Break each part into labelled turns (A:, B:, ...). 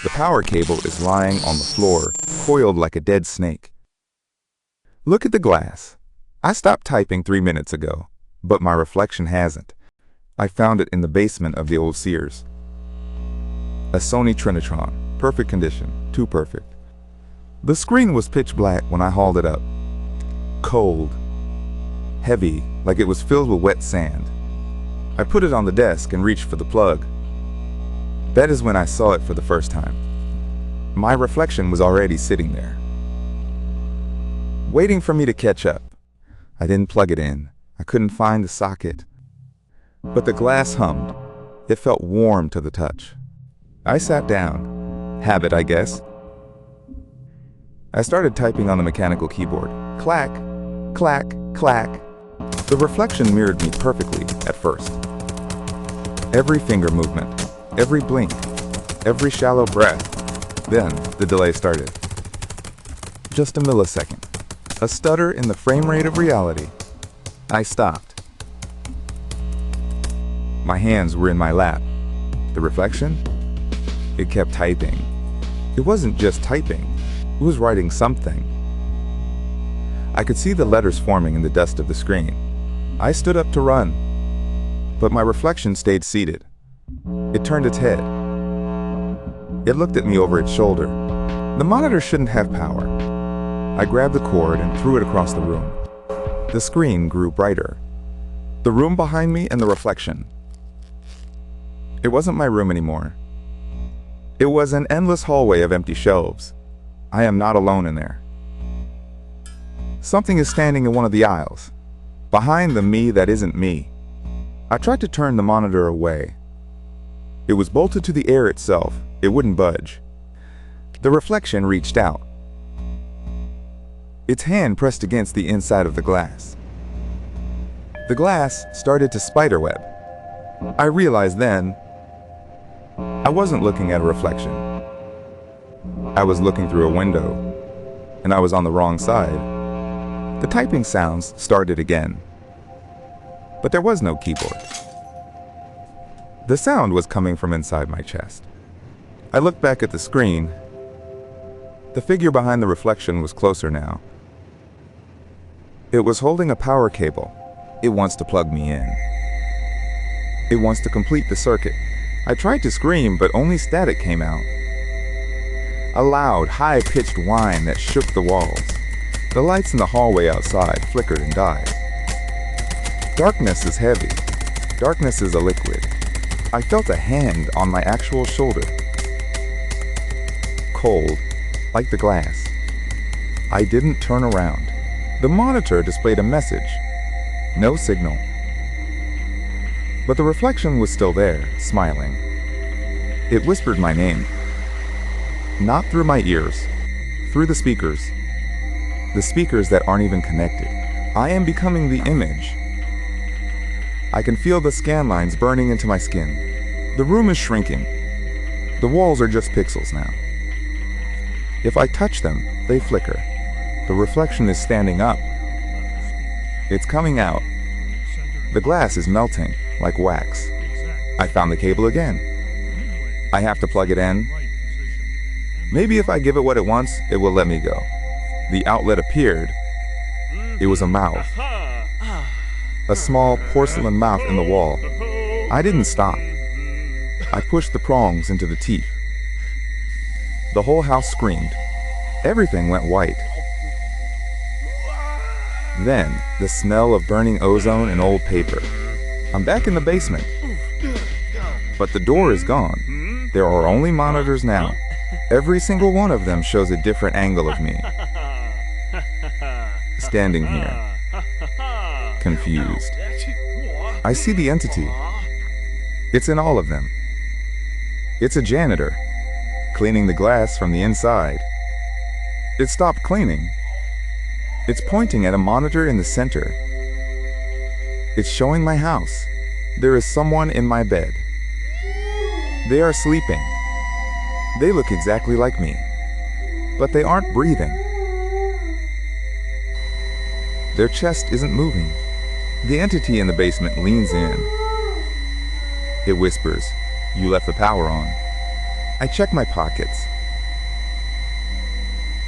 A: The power cable is lying on the floor, coiled like a dead snake. Look at the glass. I stopped typing 3 minutes ago, but my reflection hasn't. I found it in the basement of the old Sears. A Sony Trinitron, perfect condition, too perfect. The screen was pitch black when I hauled it up. Cold. Heavy, like it was filled with wet sand. I put it on the desk and reached for the plug. That is when I saw it for the first time. My reflection was already sitting there, waiting for me to catch up. I didn't plug it in. I couldn't find the socket. But the glass hummed. It felt warm to the touch. I sat down. Habit, I guess. I started typing on the mechanical keyboard. Clack, clack, clack. The reflection mirrored me perfectly at first. Every finger movement, every blink, every shallow breath. Then the delay started. Just a millisecond. A stutter in the frame rate of reality. I stopped. My hands were in my lap. The reflection? It kept typing. It wasn't just typing. It was writing something. I could see the letters forming in the dust of the screen. I stood up to run, but my reflection stayed seated. It turned its head. It looked at me over its shoulder. The monitor shouldn't have power. I grabbed the cord and threw it across the room. The screen grew brighter. The room behind me and the reflection. It wasn't my room anymore. It was an endless hallway of empty shelves. I am not alone in there. Something is standing in one of the aisles, behind the me that isn't me. I tried to turn the monitor away. It was bolted to the air itself. It wouldn't budge. The reflection reached out. Its hand pressed against the inside of the glass. The glass started to spiderweb. I realized then I wasn't looking at a reflection. I was looking through a window, and I was on the wrong side. The typing sounds started again, but there was no keyboard. The sound was coming from inside my chest. I looked back at the screen. The figure behind the reflection was closer now. It was holding a power cable. It wants to plug me in. It wants to complete the circuit. I tried to scream, but only static came out. A loud, high-pitched whine that shook the walls. The lights in the hallway outside flickered and died. Darkness is heavy. Darkness is a liquid. I felt a hand on my actual shoulder. Cold, like the glass. I didn't turn around. The monitor displayed a message. No signal. But the reflection was still there, smiling. It whispered my name. Not through my ears, through the speakers. The speakers that aren't even connected. I am becoming the image. I can feel the scan lines burning into my skin. The room is shrinking. The walls are just pixels now. If I touch them, they flicker. The reflection is standing up. It's coming out. The glass is melting like wax. I found the cable again. I have to plug it in. Maybe if I give it what it wants, it will let me go. The outlet appeared. It was a mouth. A small porcelain mouth in the wall. I didn't stop. I pushed the prongs into the teeth. The whole house screamed. Everything went white. Then, the smell of burning ozone and old paper. I'm back in the basement. But the door is gone. There are only monitors now. Every single one of them shows a different angle of me. Standing here, confused. I see the entity. It's in all of them. It's a janitor, cleaning the glass from the inside. It stopped cleaning. It's pointing at a monitor in the center. It's showing my house. There is someone in my bed. They are sleeping. They look exactly like me, but they aren't breathing. Their chest isn't moving. The entity in the basement leans in. It whispers, "You left the power on." I check my pockets.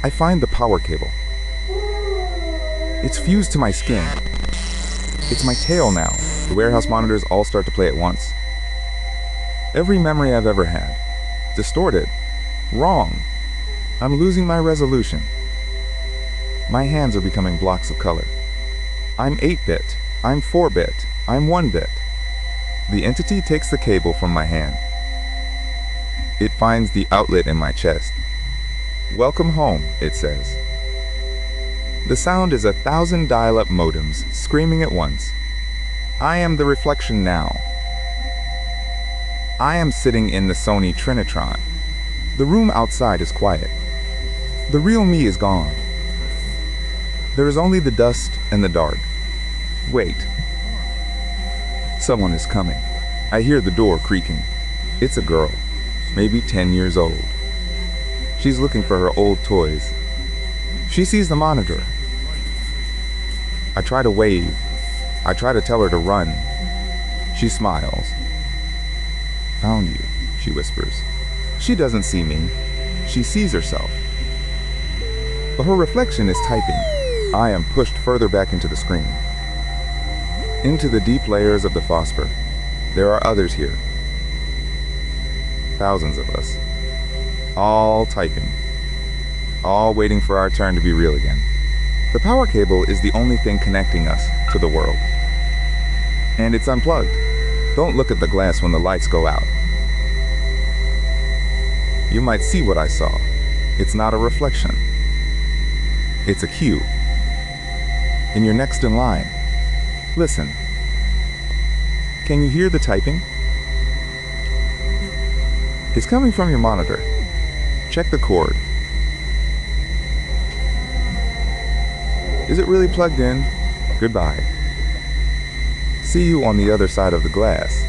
A: I find the power cable. It's fused to my skin. It's my tail now. The warehouse monitors all start to play at once. Every memory I've ever had. Distorted. Wrong. I'm losing my resolution. My hands are becoming blocks of color. I'm 8-bit. I'm 4-bit. I'm 1-bit. The entity takes the cable from my hand. It finds the outlet in my chest. Welcome home, it says. The sound is 1,000 dial-up modems screaming at once. I am the reflection now. I am sitting in the Sony Trinitron. The room outside is quiet. The real me is gone. There is only the dust and the dark. Wait. Someone is coming. I hear the door creaking. It's a girl, maybe 10 years old. She's looking for her old toys. She sees the monitor. I try to wave. I try to tell her to run. She smiles. Found you, she whispers. She doesn't see me. She sees herself. But her reflection is typing. I am pushed further back into the screen. Into the deep layers of the phosphor. There are others here. Thousands of us. All typing. All waiting for our turn to be real again. The power cable is the only thing connecting us to the world. And it's unplugged. Don't look at the glass when the lights go out. You might see what I saw. It's not a reflection. It's a cue. And you're next in line. Listen. Can you hear the typing? It's coming from your monitor. Check the cord. Is it really plugged in? Goodbye. See you on the other side of the glass.